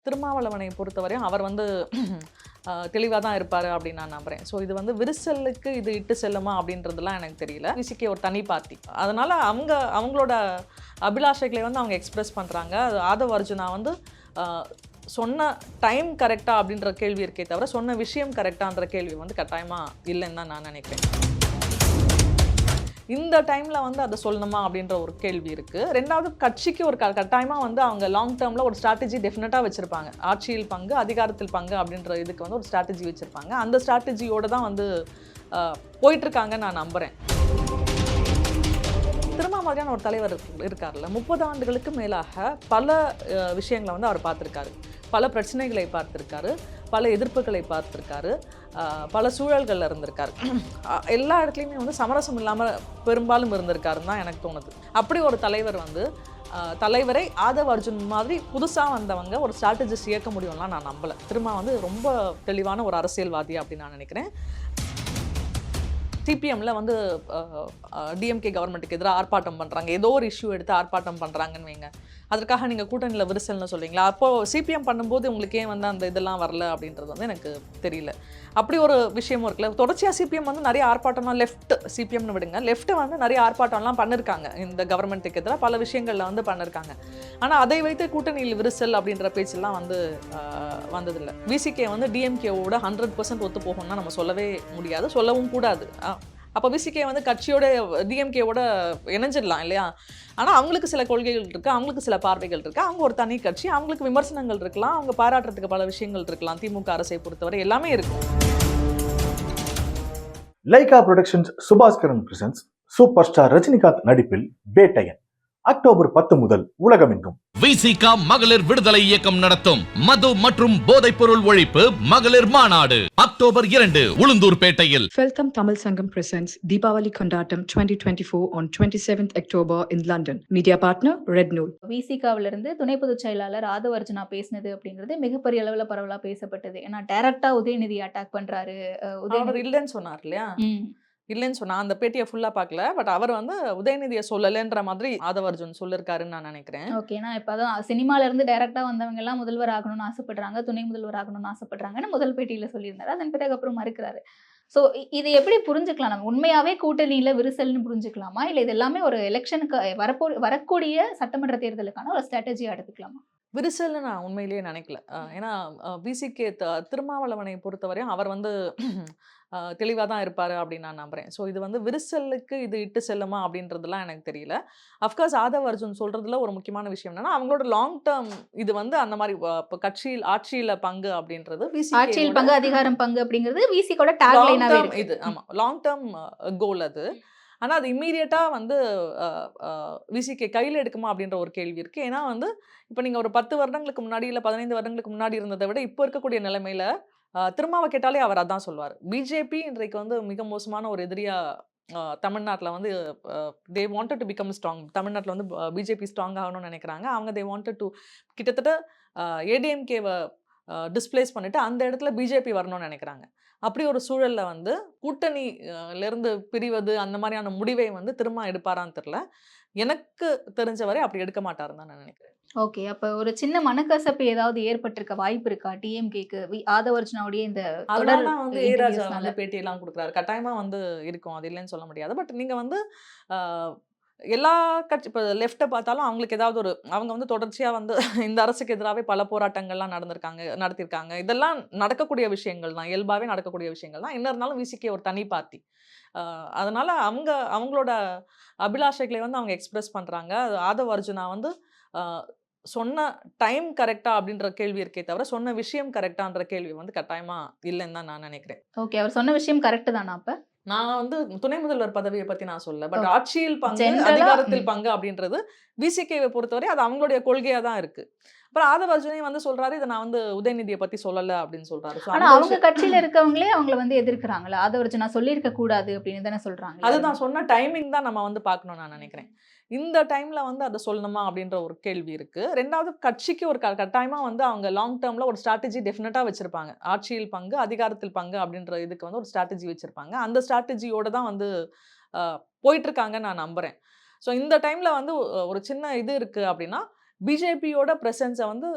திருமாவளவனை பொறுத்தவரையும் அவர் வந்து தெளிவாக தான் இருப்பார் அப்படின்னு நான் நம்புகிறேன். ஸோ இது வந்து விரிசலுக்கு இது இட்டு செல்லுமா அப்படின்றதுலாம் எனக்கு தெரியல. விசிகே ஒரு தனி பார்ட்டி, அதனால் அவங்களோட அபிலாஷைகளை வந்து அவங்க எக்ஸ்பிரஸ் பண்ணுறாங்க. அது ஆதவ் அர்ஜுனா வந்து சொன்ன டைம் கரெக்டாக அப்படின்ற கேள்வி இருக்கே தவிர சொன்ன விஷயம் கரெக்டான்ற கேள்வி வந்து கட்டாயமாக இல்லைன்னு தான் நான் நினைக்கிறேன். இந்த டைமில் வந்து அதை சொல்லணுமா அப்படின்ற ஒரு கேள்வி இருக்குது. ரெண்டாவது, கட்சிக்கு ஒரு கட்டாயமாக வந்து அவங்க லாங் டேர்மில் ஒரு ஸ்ட்ராட்டஜி டெஃபினட்டாக வச்சுருப்பாங்க. ஆட்சியில் பங்கு, அதிகாரத்தில் பங்கு அப்படின்ற இதுக்கு வந்து ஒரு ஸ்ட்ராட்டஜி வச்சுருப்பாங்க. அந்த ஸ்ட்ராட்டஜியோடு தான் வந்து போயிட்டுருக்காங்கன்னு நான் நம்புகிறேன். மாதிரியான ஒரு தலைவர் இருக்கார்ல, 30 ஆண்டுகளுக்கு மேலாக பல விஷயங்களை வந்து அவர் பார்த்துருக்காரு. பல பிரச்சனைகளை பார்த்துருக்காரு, பல எதிர்ப்புகளை பார்த்துருக்காரு, பல சூழல்களில் இருந்திருக்காரு. எல்லா இடத்துலையுமே வந்து சமரசம் இல்லாமல் பெரும்பாலும் இருந்திருக்காருன்னு தான் எனக்கு தோணுது. அப்படி ஒரு தலைவர் வந்து தலைவரை ஆதவ் அர்ஜுன் மாதிரி புதுசாக வந்தவங்க ஒரு ஸ்ட்ராட்டஜிஸ்ட் இயக்க முடியும்லாம் நான் நம்பலை. திரும்ப வந்து ரொம்ப தெளிவான ஒரு அரசியல்வாதி அப்படின்னு நான் நினைக்கிறேன். சிபிஎம்மில் வந்து டிஎம்கே கவர்மெண்ட்டுக்கு எதிராக ஆர்ப்பாட்டம் பண்ணுறாங்க, ஏதோ ஒரு இஷ்யூ எடுத்து ஆர்ப்பாட்டம் பண்ணுறாங்கன்னு வைங்க. அதற்காக நீங்கள் கூட்டணியில் விரிசல்னு சொல்லுவீங்களா? அப்போது சிபிஎம் பண்ணும்போது உங்களுக்கு ஏன் வந்து அந்த இதெல்லாம் வரல அப்படின்றது வந்து எனக்கு தெரியல. அப்படி ஒரு விஷயமும் இருக்குல்ல. தொடர்ச்சியாக சிபிஎம் வந்து நிறைய ஆர்ப்பாட்டம்லாம் சிபிஎம்னு விடுங்க, லெஃப்ட்டு வந்து நிறைய ஆர்ப்பாட்டம்லாம் பண்ணியிருக்காங்க இந்த கவர்மெண்ட்டுக்கு எதிராக பல விஷயங்களில் வந்து பண்ணியிருக்காங்க. ஆனால் அதை வைத்து கூட்டணியில் விரிசல் அப்படின்ற பேச்செல்லாம் வந்து வந்ததில்லை. விசிகே வந்து டிஎம்கேவோட 100% ஒத்து போகணும்னா நம்ம சொல்லவே முடியாது, சொல்லவும் கூடாது. அப்போ விசிகே வந்து கட்சியோட டிஎம்கேவோட இணைஞ்சிடலாம் இல்லையா? ஆனால் அவங்களுக்கு சில கொள்கைகள் இருக்குது, அவங்களுக்கு சில பார்வைகள் இருக்குது, அவங்க ஒரு தனி கட்சி, அவங்களுக்கு விமர்சனங்கள் இருக்கலாம், அவங்க பாராட்டுறதுக்கு பல விஷயங்கள் இருக்கலாம். திமுக அரசை பொறுத்தவரை எல்லாமே இருக்கும். Lyca productions Subaskaran presents super star Rajinikanth நடிப்பில் வேட்டையன் அக்டோபர் 10 முதல் உலகமெங்கும். விசிகா மகளிர் விடுதலை இயக்கம் நடத்தும் மது மற்றும் போதைப் பொருள் ஒழிப்பு மகளிர் மாநாடு October 2 உளுந்தூர்பேட்டையில். Feltham Tamil Sangam presents Deepavali Kondatam 2024 on 27th October in London. Media partner Red Nool. விசிகாவிலிருந்து துணை பொதுச் செயலாளர் ஆதவ் அர்ஜுனா பேசினது அப்படிங்கிறது மிகப்பெரிய அளவில் பரவலாக பேசப்பட்டது. ஏன்னா டைரக்டா உதயநிதி அட்டாக் பண்றாரு. அவர் இல்லைன்னு சொன்னார் இல்லையா? இல்லைன்னு சொன்னா அந்த பேட்டியை ஃபுல்லாக பார்க்கல. பட் அவர் வந்து உதயநிதியை சொல்லலைன்ற மாதிரி ஆதவ் அர்ஜுன் சொல்லியிருக்காருன்னு நான் நினைக்கிறேன். ஓகேனா இப்போ அதான் சினிமாலேருந்து டைரக்டாக வந்தவங்க எல்லாம் முதல்வர் ஆகணும்னு ஆசைப்படுறாங்க, துணை முதல்வர் ஆகணும்னு ஆசைப்படுறாங்கன்னு முதல் பேட்டியில் சொல்லியிருந்தாரு. அதன் பிறகு அப்புறம் மறுக்கிறாரு. ஸோ இது எப்படி புரிஞ்சுக்கலாம்? நம்ம உண்மையாகவே கூட்டணியில் விரிசல்னு புரிஞ்சுக்கலாமா, இல்லை இது எல்லாமே ஒரு எலெக்ஷனுக்கு வரக்கூடிய சட்டமன்ற தேர்தலுக்கான ஒரு ஸ்ட்ராட்டஜியாக எடுத்துக்கலாமா? விரிசல்னு நான் உண்மையிலேயே நினைக்கல. ஏன்னா விசிகே திருமாவளவனை பொறுத்தவரையும் அவர் வந்து தெளிவாக தான் இருப்பார் அப்படின்னு நான் நம்புகிறேன். ஸோ இது வந்து விரிசலுக்கு இது இட்டு செல்லுமா அப்படின்றதுலாம் எனக்கு தெரியல. அஃப்கோர்ஸ் ஆதவ் அர்ஜுன் சொல்கிறதுல ஒரு முக்கியமான விஷயம் என்னன்னா, அவங்களோட லாங் டேர்ம் இது வந்து அந்த மாதிரி இப்போ ஆட்சியில் பங்கு அப்படின்றது ஆட்சியில் பங்கு, அதிகாரம் பங்கு அப்படிங்கிறது விசிகோட டேக்லைனாவே இது. ஆமாம், லாங் டேர்ம் கோல் அது. ஆனால் அது இம்மீடியட்டாக வந்து விசிகே கையில் எடுக்குமா அப்படின்ற ஒரு கேள்வி இருக்குது. ஏன்னா வந்து இப்போ நீங்கள் ஒரு 10 வருடங்களுக்கு முன்னாடி இல்லை 15 வருடங்களுக்கு முன்னாடி இருந்ததை விட இப்போ இருக்கக்கூடிய நிலைமையில் திருமாவை கேட்டாலே அவர் அதான் சொல்வார். பிஜேபி இன்றைக்கு வந்து மிக மோசமான ஒரு எதிரியாக தமிழ்நாட்டில் வந்து they wanted to become strong. தமிழ்நாட்டில் வந்து பிஜேபி ஸ்ட்ராங் ஆகணும்னு நினைக்கிறாங்க. அவங்க தே வாண்டட் டு கிட்டத்தட்ட ஏடிஎம்கேவை டிஸ்பிளேஸ் பண்ணிவிட்டு அந்த இடத்துல பிஜேபி வரணும்னு நினைக்கிறாங்க. அப்படி ஒரு சூழலில் வந்து கூட்டணியிலேருந்து பிரிவது அந்த மாதிரியான முடிவை வந்து திரும்ப எடுப்பாரான்னு தெரில. எனக்கு தெரிஞ்ச வரை அப்படி எடுக்க மாட்டாருன்னு தான் நான் நினைக்கிறேன். ஓகே, அப்போ ஒரு சின்ன மனக்கசப்பு ஏதாவது ஏற்பட்டிருக்க வாய்ப்பு இருக்கா டிஎம்கேக்கு? ஆதவ் அர்ஜுனாவுடைய இந்த அதெல்லாம் வந்து ஏராஜா வந்து பேட்டியெல்லாம் கொடுக்குறாரு, கட்டாயமாக வந்து இருக்கும், அது இல்லைன்னு சொல்ல முடியாது. பட் நீங்கள் வந்து எல்லா கட்சி இப்போ லெஃப்ட்டை பார்த்தாலும் அவங்களுக்கு ஏதாவது அவங்க வந்து தொடர்ச்சியாக வந்து இந்த அரசுக்கு எதிராகவே பல போராட்டங்கள்லாம் நடத்தியிருக்காங்க. இதெல்லாம் நடக்கக்கூடிய விஷயங்கள் தான், இயல்பாகவே நடக்கக்கூடிய விஷயங்கள் தான். என்ன இருந்தாலும் விசிகே ஒரு தனி பார்ட்டி, அதனால் அவங்களோட அபிலாஷைகளை வந்து அவங்க எக்ஸ்பிரஸ் பண்ணுறாங்க. ஆதவ் அர்ஜுனா வந்து சொன்ன டைம் கரெக்டா அப்படின்ற கேள்வி இருக்கே தவிர சொன்ன விஷயம் கரெக்டான்ற கேள்வி வந்து கட்டாயமாக இல்லைன்னு தான் நான் நினைக்கிறேன். ஓகே, அவர் சொன்ன விஷயம் கரெக்டு தானா? அப்போ நான் வந்து துணை முதல்வர் பதவியை பற்றி நான் சொல்ல, பட் ஆட்சியில் பங்கு, அதிகாரத்தில் பங்கு அப்படின்றது விசிகேவை பொறுத்தவரை அது அவங்களுடைய கொள்கையாக தான் இருக்கு. அப்புறம் ஆதவ் அர்ஜுனே வந்து சொல்றாரு, இதை நான் வந்து உதயநிதியை பத்தி சொல்லல அப்படின்னு சொல்றாரு. ஆனா அவங்க கட்சியில இருக்கவங்களே அவங்கள வந்து எதிர்க்கிறாங்களா? ஆதவ் அர்ஜுனா சொல்லியிருக்க கூடாது அப்படின்னு தானே சொல்றாங்க. அதுதான் சொன்ன டைமிங் தான் நம்ம வந்து பார்க்கணும் நான் நினைக்கிறேன். இந்த டைம்ல வந்து அதை சொல்லணுமா அப்படின்ற ஒரு கேள்வி இருக்கு. ரெண்டாவது, கட்சிக்கு ஒரு கட்டாயமா வந்து அவங்க லாங் டேர்ம்ல ஒரு ஸ்ட்ராட்டஜி டெஃபினட்டா வச்சிருப்பாங்க. ஆட்சியில் பங்கு, அதிகாரத்தில் பங்கு அப்படின்ற இதுக்கு வந்து ஒரு ஸ்ட்ராட்டஜி வச்சிருப்பாங்க. அந்த ஸ்ட்ராட்டஜியோட தான் வந்து போயிட்டு இருக்காங்கன்னு நான் நம்புறேன். ஸோ இந்த டைம்ல வந்து ஒரு சின்ன இது இருக்கு அப்படின்னா, பிஜேபியோட ப்ரெசன்ஸை வந்து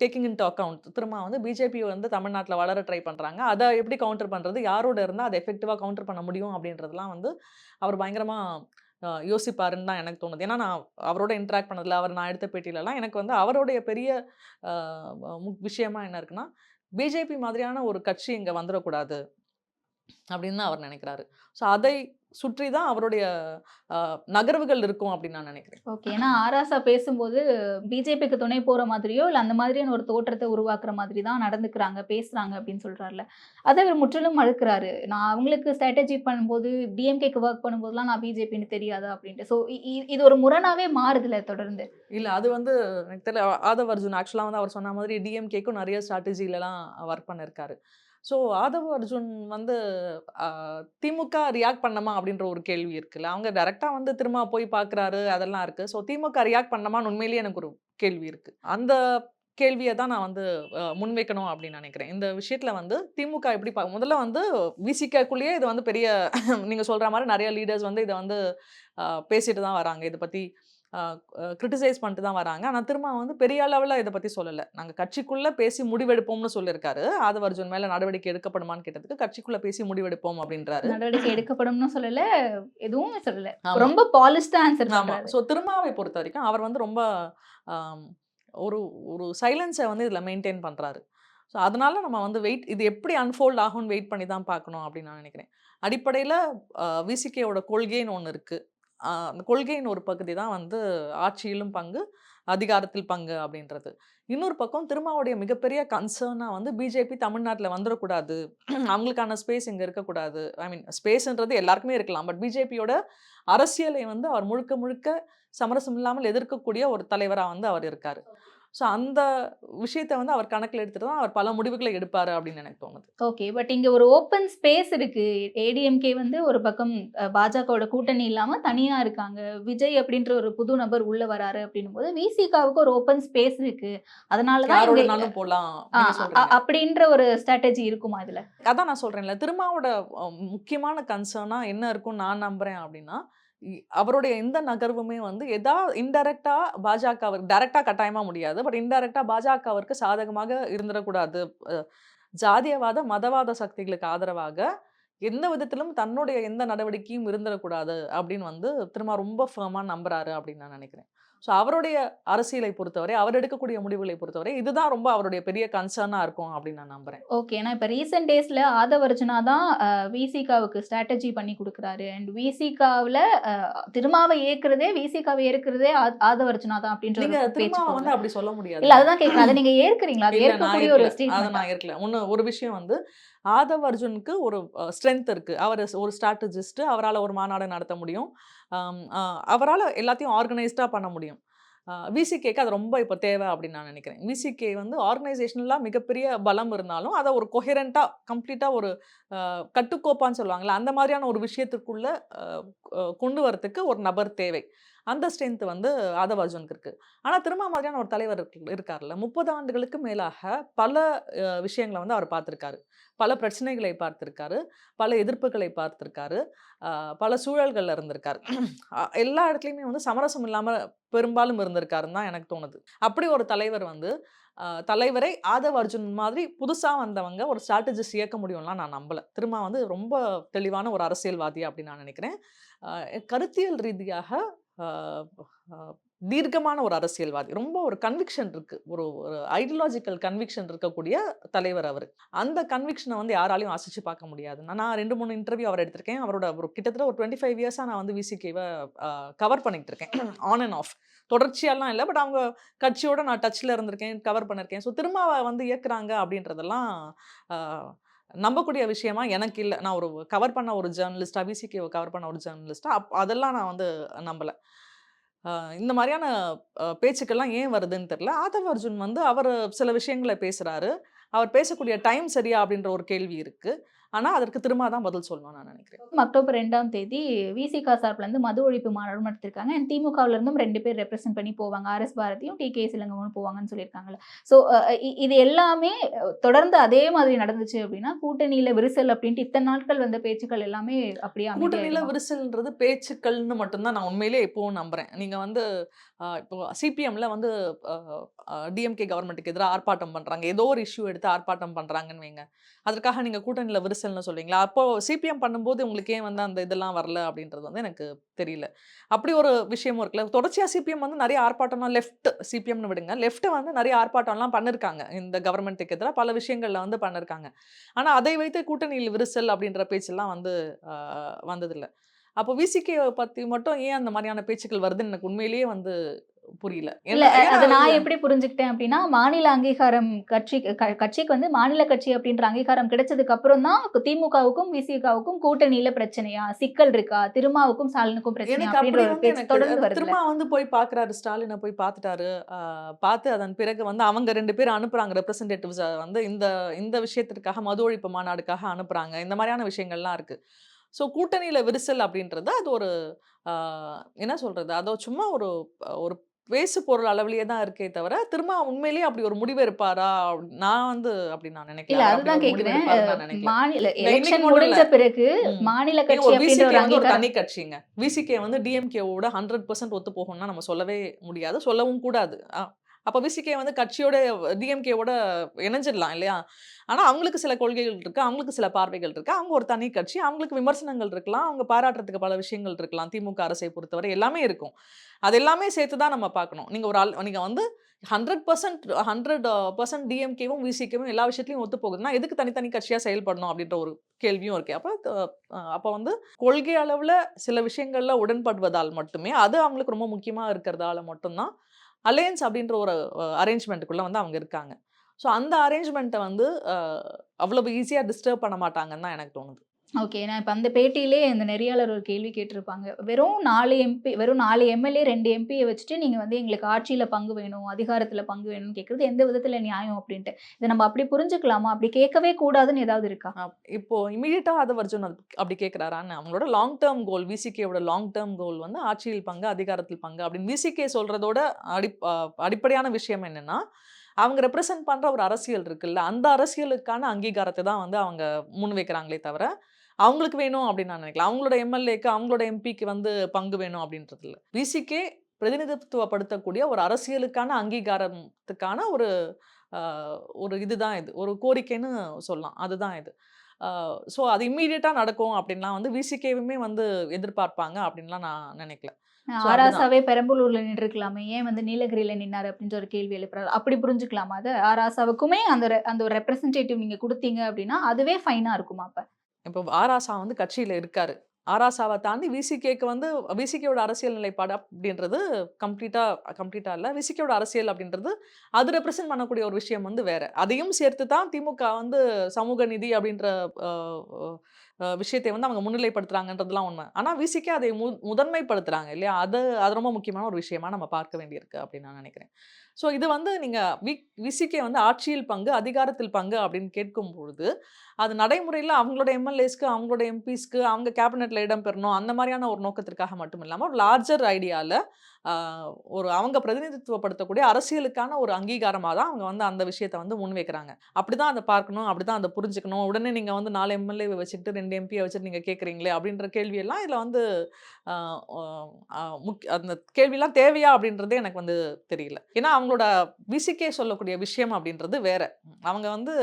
டேக்கிங் இன்டு அக்கவுண்ட் திரும்ப வந்து பிஜேபி வந்து தமிழ்நாட்டில் வளர ட்ரை பண்ணுறாங்க. அதை எப்படி கவுண்டர் பண்ணுறது, யாரோட இருந்தால் அதை எஃபெக்டிவாக கவுண்டர் பண்ண முடியும் அப்படின்றதெல்லாம் வந்து அவர் பயங்கரமாக யோசிப்பாருன்னு தான் எனக்கு தோணுது. ஏன்னா நான் அவரோட இன்ட்ராக்ட் பண்ணதில்ல, நான் எடுத்த பேட்டியிலலாம் எனக்கு வந்து அவருடைய பெரிய விஷயமா என்ன இருக்குன்னா, பிஜேபி மாதிரியான ஒரு கட்சி இங்கே வந்துடக்கூடாது அப்படின்னு தான் அவர் நினைக்கிறாரு. ஸோ அதை சுற்றி தான் அவருடைய நகர்வுகள் இருக்கும் அப்படின்னு நான் நினைக்கிறேன். ஓகே. ஏன்னா ஆராசா பேசும்போது பிஜேபிக்கு துணை போற மாதிரியோ, இல்ல அந்த மாதிரியான ஒரு தோற்றத்தை உருவாக்குற மாதிரி தான் நடந்துக்கிறாங்க, பேசுறாங்க அப்படின்னு சொல்றாருல. அதை இவர் முற்றிலும் மறுக்கிறாரு. நான் அவங்களுக்கு ஸ்ட்ராட்டஜி பண்ணும்போது, டிஎம்கேக்கு ஒர்க் பண்ணும்போதெல்லாம் நான் பிஜேபின்னு தெரியாதா அப்படின்ட்டு. ஸோ இது ஒரு முரணாவே மாறுதுல தொடர்ந்து. இல்ல அது வந்து எனக்கு தெரியல. ஆதவ் அர்ஜுன் ஆக்சுவலா வந்து அவர் சொன்ன மாதிரி டிஎம்கேக்கும் நிறைய ஸ்ட்ராட்டஜிலலாம் ஒர்க் பண்ணியிருக்காரு. ஸோ ஆதவ் அர்ஜுன் வந்து திமுக ரியாக்ட் பண்ணமா அப்படின்ற ஒரு கேள்வி இருக்குல்ல. அவங்க டைரக்டா வந்து திரும்ப போய் பார்க்குறாரு, அதெல்லாம் இருக்கு. ஸோ திமுக ரியாக்ட் பண்ணமான்னு உண்மையிலேயே எனக்கு ஒரு கேள்வி இருக்கு. அந்த கேள்வியை தான் நான் வந்து முன்வைக்கணும் அப்படின்னு நினைக்கிறேன். இந்த விஷயத்துல வந்து திமுக எப்படி முதல்ல வந்து விசிகக்குள்ளேயே இது வந்து பெரிய நீங்க சொல்ற மாதிரி நிறைய லீடர்ஸ் வந்து இதை வந்து பேசிட்டு தான் வராங்க. இதை பத்தி கிரிட்டிசைஸ் பண்ணிட்டு தான் வராங்க. ஆனால் திரும்ப வந்து பெரிய அளவில் இதை பற்றி சொல்லலை. நாங்கள் கட்சிக்குள்ளே பேசி முடிவெடுப்போம்னு சொல்லியிருக்காரு. ஆதவ் அர்ஜுன் மேலே நடவடிக்கை எடுக்கப்படுமான்னு கேட்டதுக்கு கட்சிக்குள்ளே பேசி முடிவெடுப்போம் அப்படின்றாரு. நடவடிக்கை எடுக்கப்படும்னு சொல்லலை, எதுவும் சொல்லலை. ரொம்ப பாலிஷ்டா ஆன்சர். ஆமாம். ஸோ திருமாவை பொறுத்த வரைக்கும் அவர் வந்து ரொம்ப ஒரு ஒரு சைலன்ஸை வந்து இதில் மெயின்டைன் பண்ணுறாரு. ஸோ அதனால நம்ம வந்து இது எப்படி அன்ஃபோல்ட் ஆகும்னு வெயிட் பண்ணி தான் பார்க்கணும் அப்படின்னு நான் நினைக்கிறேன். அடிப்படையில் விசிகேயோட கொள்கைன்னு ஒன்று இருக்குது. அந்த கொள்கையின் ஒரு பகுதி தான் வந்து ஆட்சியிலும் பங்கு, அதிகாரத்தில் பங்கு அப்படின்றது. இன்னொரு பக்கம் திருமாவுடைய மிகப்பெரிய கன்சர்னாக வந்து பிஜேபி தமிழ்நாட்டில் வந்துடக்கூடாது, அவங்களுக்கான ஸ்பேஸ் இங்கே இருக்கக்கூடாது. ஐ மீன் ஸ்பேஸ்ன்றது எல்லாருக்குமே இருக்கலாம், பட் பிஜேபியோட அரசியலை வந்து அவர் முழுக்க முழுக்க சமரசம் இல்லாமல் எதிர்க்கக்கூடிய ஒரு தலைவராக வந்து அவர் இருக்கார். ஸோ அந்த விஷயத்தை வந்து அவர் கணக்கில் எடுத்துட்டு தான் அவர் பல முடிவுகளை எடுப்பார் அப்படின்னு எனக்கு தோணுது. ஓகே. பட் இங்கே ஒரு ஓப்பன் ஸ்பேஸ் இருக்கு. ஏடிஎம்கே வந்து ஒரு பக்கம் பாஜகவோட கூட்டணி இல்லாமல் தனியாக இருக்காங்க. விஜய் அப்படின்ற ஒரு புது நபர் உள்ள வராரு அப்படின்னும் போது விசிகாவுக்கு ஒரு ஓப்பன் ஸ்பேஸ் இருக்கு. அதனால தான் போகலாம் அப்படின்ற ஒரு ஸ்ட்ராட்டஜி இருக்குமா இதுல? அதான் நான் சொல்றேன்ல, திருமாவோட முக்கியமான கன்சர்னா என்ன இருக்கும் நான் நம்புறேன் அப்படின்னா, அவருடைய எந்த நகர்வுமே வந்து இன்டைரக்டா பாஜகவிற்கு, டைரக்டா கட்டாயமா முடியாது, பட் இன்டைரக்டா பாஜகவிற்கு சாதகமாக இருந்துடக்கூடாது. ஜாதியவாத மதவாத சக்திகளுக்கு ஆதரவாக எந்த விதத்திலும் தன்னுடைய எந்த நடவடிக்கையும் இருந்துடக்கூடாது அப்படின்னு வந்து திரும்ப ரொம்ப ஃபர்மா நம்புறாரு அப்படின்னு நான் நினைக்கிறேன். ஸோ அவருடைய அரசியலை பொறுத்தவரை, அவர் எடுக்கக்கூடிய முடிவுகளை பொறுத்தவரை இதுதான் ரொம்ப அவருடைய பெரிய கன்சர்னாக இருக்கும் அப்படின்னு நான் நம்புறேன். ஓகே. ஏன்னா இப்போ ரீசெண்ட் டேஸில் ஆதவ் அர்ஜுனா தான் விசிகாவுக்கு ஸ்ட்ராட்டஜி பண்ணி கொடுக்குறாரு. அண்ட் விசிகாவில் திருமாவை ஏற்கிறதே ஆதவ் அர்ஜுனா தான் அப்படின்ற வந்து அப்படி சொல்ல முடியாது. இல்லை, அதுதான் கேட்குறேன். அதை நீங்கள் ஏற்கிறீங்களா? அது ஏற்கக்கூடிய ஒரு அதை நான் ஏற்கல. ஒரு விஷயம் வந்து ஆதவ் அர்ஜுனுக்கு ஒரு ஸ்ட்ரென்த் இருக்குது. அவர் ஒரு ஸ்ட்ராட்டஜிஸ்ட். அவரால் ஒரு மாநாடு நடத்த முடியும். அவரால் எல்லாத்தையும் ஆர்கனைஸ்டாக பண்ண முடியும். விசிகேக்கு அது ரொம்ப இப்போ தேவை அப்படின்னு நான் நினைக்கிறேன். விசிகே வந்து ஆர்கனைசேஷனலாக மிகப்பெரிய பலம் இருந்தாலும் அதை ஒரு கொஹெரண்ட்டாக கம்ப்ளீட்டாக ஒரு கட்டுக்கோப்பான்னு சொல்லுவாங்கள்ல, அந்த மாதிரியான ஒரு விஷயத்துக்குள்ளே கொண்டு வரத்துக்கு ஒரு நபர் தேவை. அந்த ஸ்ட்ரென்த் வந்து ஆதவ் அர்ஜுனுக்கு இருக்குது. ஆனால் திரும்ப மாதிரியான ஒரு தலைவர் இருக்கார்ல, 30 ஆண்டுகளுக்கு மேலாக பல விஷயங்களை வந்து அவர் பார்த்துருக்காரு. பல பிரச்சனைகளை பார்த்துருக்காரு, பல எதிர்ப்புகளை பார்த்துருக்காரு, பல சூழல்களில் இருந்திருக்காரு. எல்லா இடத்துலையுமே வந்து சமரசம் இல்லாமல் பெரும்பாலும் இருந்திருக்காருன்னு தான் எனக்கு தோணுது. அப்படி ஒரு தலைவர் வந்து தலைவரை ஆதவ் அர்ஜுன் மாதிரி புதுசாக வந்தவங்க ஒரு ஸ்ட்ராட்டஜிஸ்ட் இயக்க முடியும்லாம் நான் நம்பலை. திரும்ப வந்து ரொம்ப தெளிவான ஒரு அரசியல்வாதி அப்படின்னு நான் நினைக்கிறேன். கருத்தியல் ரீதியாக தீர்க்கமான ஒரு அரசியல்வாதி. ரொம்ப ஒரு கன்விக்ஷன் இருக்கு, ஒரு ஐடியாலஜிக்கல் கன்விக்ஷன் இருக்கக்கூடிய தலைவர் அவர். அந்த கன்விக்ஷனை வந்து யாராலையும் அசைச்சு பார்க்க முடியாது. நான் 2-3 இன்டர்வியூ அவர் எடுத்திருக்கேன். அவரோட கிட்டத்தட்ட ஒரு 25 இயர்ஸாக நான் வந்து விசிகேவை கவர் பண்ணிட்டு இருக்கேன், ஆன் அண்ட் ஆஃப். தொடர்ச்சியெல்லாம் இல்லை, பட் அவங்க கட்சியோட நான் டச்சில் இருந்திருக்கேன், கவர் பண்ணியிருக்கேன். ஸோ திரும்ப வந்து இயக்குறாங்க அப்படின்றதெல்லாம் நம்பக்கூடிய விஷயமா எனக்கு இல்லை. நான் ஒரு கவர் பண்ண ஒரு ஜேர்னலிஸ்டாக, விசிகேவை கவர் பண்ண ஒரு ஜேர்னலிஸ்டாக அதெல்லாம் நான் வந்து நம்பலை. இந்த மாதிரியான பேச்சுக்கள்லாம் ஏன் வருதுன்னு தெரியல. ஆதவ் அர்ஜுன் வந்து அவர் சில விஷயங்களை பேசுகிறாரு. அவர் பேசக்கூடிய டைம் சரியா அப்படின்ற ஒரு கேள்வி இருக்குது. ஆனால் அதற்கு திரும்ப தான் பதில் சொல்லணும்னு நான் நினைக்கிறேன். அக்டோபர் 2ஆம் தேதி விசிகா சார்பில் இருந்து மது ஒழிப்பு மாநாடு நடத்திருக்காங்க. அண்ட் திமுகவில் இருந்தும் 2 பேர் ரெப்ரசென்ட் பண்ணி போவாங்க. ஆர்எஸ் பாரதியும் டிகே இளங்கோவனும் போவாங்கன்னு சொல்லியிருக்காங்கல்ல. ஸோ இது எல்லாமே தொடர்ந்து அதே மாதிரி நடந்துச்சு அப்படின்னா கூட்டணியில விரிசல் அப்படின்ட்டு இத்தனை நாட்கள் வந்த பேச்சுக்கள் எல்லாமே அப்படியே கூட்டணியில அமைதியாயிடுமா? விரிசல்ன்றது பேச்சுக்கள்னு மட்டும்தான் நான் உண்மையிலேயே இப்போவும் நம்புறேன். நீங்க வந்து இப்போ சிபிஎம்ல வந்து டிஎம்கே கவர்மெண்ட்டுக்கு எதிராக ஆர்ப்பாட்டம் பண்றாங்க, ஏதோ ஒரு இஷ்யூ எடுத்து ஆர்ப்பாட்டம் பண்றாங்கன்னு வைங்க, அதற்காக நீங்க கூட்டணியில விரிசல்னு சொல்றீங்களா? அப்போ சிபிஎம் பண்ணும்போது உங்களுக்கு ஏன் வந்து அந்த இதெல்லாம் வரல அப்படின்றது வந்து எனக்கு தெரியல. அப்படி ஒரு விஷயமும் இருக்குல்ல. தொடர்ச்சியா சிபிஎம் வந்து நிறைய ஆர்ப்பாட்டம்லாம் லெஃப்ட் சிபிஎம்னு விடுங்க, லெஃப்ட் வந்து நிறைய ஆர்ப்பாட்டம்லாம் பண்ணிருக்காங்க. இந்த கவர்மெண்ட்டுக்கு எதிராக பல விஷயங்கள்ல வந்து பண்ணிருக்காங்க. ஆனா அதை வைத்து கூட்டணியில் விரிசல் அப்படின்ற பேச்செல்லாம் வந்து வந்ததில்ல. அப்போ விசிகே பத்தி மட்டும் ஏன் அந்த மாதிரியான பேச்சுக்கள் வருதுன்னு எனக்கு உண்மையிலேயே வந்து புரியல. இல்ல அது நான் எப்படி புரிஞ்சுக்கிட்டேன் அப்படின்னா, மாநில அங்கீகாரம் கட்சிக்கு வந்து மாநில கட்சி அப்படின்ற அங்கீகாரம் கிடைச்சதுக்கு அப்புறம் தான் திமுகவுக்கும் விசிகாவுக்கும் கூட்டணியில பிரச்சனையா, சிக்கல் இருக்கா, திருமாவுக்கும் ஸ்டாலினுக்கும் பிரச்சனையா எனக்கு அப்படின்ற அப்படி ஒரு வந்து பேச்சு தொடர்ந்து எனக்கு வருதுல்ல. திரும்ப வந்து போய் பார்க்குறாரு, ஸ்டாலினை போய் பார்த்துட்டாரு. பார்த்து அதன் பிறகு வந்து அவங்க 2 பேரும் அனுப்புறாங்க ரெப்ரசன்டேட்டிவ்ஸை வந்து இந்த இந்த விஷயத்திற்காக மது ஒழிப்பு மாநாடுக்காக அனுப்புறாங்க. இந்த மாதிரியான விஷயங்கள்லாம் இருக்கு. ஸோ கூட்டணியில விரிசல் அப்படின்றது அது ஒரு என்ன சொல்றது, அதோ சும்மா ஒரு ஒரு பேசு பொருள் அளவிலேயே தான் இருக்கே தவிர, திரும்ப உண்மையிலேயே அப்படி ஒரு முடிவு எடுப்பாரா? நான் வந்து அப்படி நான் நினைக்கல. இல்ல அவர் அப்படி அதுதான் ஒரு முடிவு கேக்குறேன். எடுப்பாருன்னு நான் நினைக்கல. மாநில இன்னைக்கு எலெக்ஷன் மட்டும் இல்ல. முடிஞ்ச பிறகு ம். மாநில ஏங்க கட்சி ஒரு அப்படின்ற விசிகே ஒரு வந்து ஒரு அங்கீகாரம் தனி கட்சிங்க. விசிகே வந்து டிஎம்கேவோட 100% ஒத்து போகும்னா நம்ம சொல்லவே முடியாது. சொல்லவும் கூடாது. அப்ப விசிகே வந்து கட்சியோட டிஎம்கேவோட இணைஞ்சிடலாம் இல்லையா? ஆனா அவங்களுக்கு சில கொள்கைகள் இருக்கு. அவங்களுக்கு சில பார்வைகள் இருக்கு. அவங்க ஒரு தனி கட்சி. அவங்களுக்கு விமர்சனங்கள் இருக்கலாம். அவங்க பாராட்டுறதுக்கு பல விஷயங்கள் இருக்கலாம். திமுக அரசை பொறுத்தவரை எல்லாமே இருக்கும். அது எல்லாமே சேர்த்து தான் நம்ம பார்க்கணும். நீங்க வந்து 100% டிஎம்கேவும், விசிகேவும் எல்லா விஷயத்திலயும் ஒத்து போகுதுன்னா, எதுக்கு தனித்தனி கட்சியா செயல்படணும் அப்படின்ற ஒரு கேள்வியும் இருக்கு. அப்ப வந்து கொள்கை அளவுல சில விஷயங்கள்ல உடன்படுவதால் மட்டுமே, அது அவங்களுக்கு ரொம்ப முக்கியமா இருக்கிறதால மட்டும் தான் அலையன்ஸ் அப்படின்ற ஒரு அரேஞ்ச்மெண்ட்டுக்குள்ள வந்து அவங்க இருக்காங்க. ஸோ அந்த அரேஞ்ச்மெண்ட்டை வந்து அவ்வளவு ஈஸியா டிஸ்டர்ப் பண்ண மாட்டாங்கன்னு தான் எனக்கு தோணுது. ஓகே. நான் இப்ப அந்த பேட்டியிலே அந்த நெறியாளர் ஒரு கேள்வி கேட்டிருப்பாங்க. வெறும் 4 எம்எல்ஏ 2 எம்பிய வச்சுட்டு நீங்க வந்து எங்களுக்கு ஆட்சியில பங்கு வேணும், அதிகாரத்துல பங்கு வேணும்னு கேட்கறது எந்த விதத்துல நியாயம் அப்படின்ட்டு. இத நம்ம அப்படி புரிஞ்சுக்கலாமா? அப்படி கேட்கவே கூடாதுன்னு ஏதாவது இருக்கா? இப்போ இமிடியேட்டா ஆதவர்ஜுன் அப்படி கேட்கிறாரான்னு, அவங்களோட லாங் டேர்ம் கோல், விசிகேவோட லாங் டேர்ம் கோல் வந்து ஆட்சியில் பங்கு, அதிகாரத்தில் பங்கு அப்படின்னு விசிகே சொல்றதோட அடிப்படையான விஷயம் என்னன்னா, அவங்க ரெப்ரசன்ட் பண்ற ஒரு அரசியல் இருக்குல்ல, அந்த அரசியலுக்கான அங்கீகாரத்தை தான் வந்து அவங்க முன்வைக்கிறாங்களே தவிர, அவங்களுக்கு வேணும் அப்படின்னு நான் நினைக்கல. அவங்களோட எம்எல்ஏக்கு, அவங்களோட எம்பிக்கு வந்து பங்கு வேணும் அப்படின்றது இல்ல. விசிகே பிரதிநிதித்துவப்படுத்தக்கூடிய ஒரு அரசியலுக்கான அங்கீகாரத்துக்கான ஒரு இதுதான் இது. ஒரு கோரிக்கைன்னு சொல்லலாம். அதுதான் இது. ஸோ அது இம்மீடியட்டா நடக்கும் அப்படின்லாம் வந்து விசிகேவுமே வந்து எதிர்பார்ப்பாங்க அப்படின்லாம் நான் நினைக்கல. ஸோ அப்படிதான். ஆராசாவே பெரம்பலூர்ல நின்றுருக்கலாமே, ஏன் வந்து நீலகிரியில நின்னாரு அப்படின்ற ஒரு கேள்வி எழுப்புறாரு. அப்படி புரிஞ்சுக்கலாமா அத? ஆராசாவுக்குமே அந்த ஒரு ரெப்ரசன்டேட்டிவ் நீங்க குடுத்தீங்க அப்படின்னா, அதுவே ஃபைனா இருக்குமா அப்ப? இப்போ ஆராசா வந்து கட்சியில இருக்காரு. ஆராசாவ தாண்டி விசிகேக்கு வந்து விசிகேவோட அரசியல் நிலைப்பாடு அப்படின்றது கம்ப்ளீட்டா இல்ல. விசிகேவோட அரசியல் அப்படின்றது அது ரெப்ரசன்ட் பண்ணக்கூடிய ஒரு விஷயம் வந்து வேற. அதையும் சேர்த்து தான் திமுக வந்து சமூக நீதி அப்படின்ற அ அ விஷயத்தை வந்து அவங்க முன்னிலைப்படுத்துறாங்கன்றதுலாம் உண்மை. ஆனா விசிகே அதை முதன்மைப்படுத்துறாங்க இல்லையா? அது ரொம்ப முக்கியமான ஒரு விஷயமா நம்ம பார்க்க வேண்டியிருக்கு அப்படின்னு நான் நினைக்கிறேன். ஸோ இது வந்து நீங்க விசிகே வந்து ஆட்சியில் பங்கு, அதிகாரத்தில் பங்கு அப்படின்னு கேட்கும்பொழுது, அது நடைமுறையில அவங்களோட எம்எல்ஏஸ்க்கு, அவங்களோட எம்பிஸ்க்கு, அவங்க கேபினெட்ல இடம் பெறணும், அந்த மாதிரியான ஒரு நோக்கத்திற்காக மட்டும் இல்லாம, ஒரு லார்ஜர் ஐடியால ஒரு அவங்க பிரதிநிதித்துவப்படுத்தக்கூடிய அரசியலுக்கான ஒரு அங்கீகாரமா தான் அவங்க வந்து அந்த விஷயத்த வந்து முன்வைக்கிறாங்க. அப்படிதான் அத பார்க்கணும், அப்படிதான் அத புரிஞ்சுக்கணும். உடனே நீங்க வந்து 4 எம்எல்ஏ வச்சுக்கிட்டு 2 எம்பிய வச்சுட்டு நீங்க கேட்குறீங்களே அப்படின்ற கேள்வியெல்லாம் இதுல வந்து அ அ அந்த கேள்விலாம் தேவையா அப்படின்றதே எனக்கு வந்து தெரியல. ஏன்னா அவங்களோட விசிகே சொல்லக்கூடிய விஷயம் அப்படின்றது வேற. அவங்க வந்து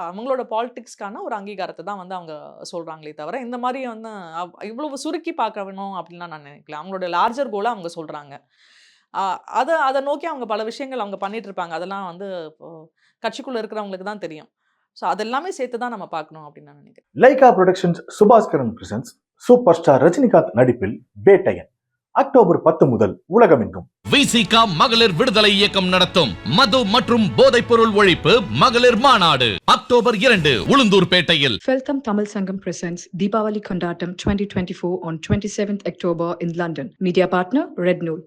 அவங்களோட பாலிடிக்ஸ்க்கான ஒரு அங்கீகாரத்த தான் வந்து அவங்க சொல்றாங்களே தவிர, இந்த மாரி வந்து இவ்வளவு சுருக்கி பார்க்க வேணும் அப்படின்லாம் நான் நினைக்கல. அவங்களோட லார்ஜர் கோலா அவங்க சொல்றாங்க. அத நோக்கி அவங்க பல விஷயங்கள் அவங்க பண்ணிட்டு இருப்பாங்க. அதெல்லாம் வந்து இப்போ கட்சிக்குள்ள இருக்கிறவங்களுக்கு தான் தெரியும். ஸோ அதெல்லாமே சேர்த்து தான் நம்ம பார்க்கணும் அப்படின்னு நான் நினைக்கிறேன். Lyca productions Subaskaran presents super star Rajinikanth நடிப்பில் பேட்டையன் அக்டோபர் 10 முதல் உலகமெங்கும். விசிகா மகளிர் விடுதலை இயக்கம் நடத்தும் மது மற்றும் போதைப்பொருள் ஒழிப்பு மகளிர் மாநாடு October 2 உளுந்தூர்பேட்டையில். Feltham Tamil Sangam presents Deepavali Kondatam 2024 on 27th October in London. Media partner Red Nool.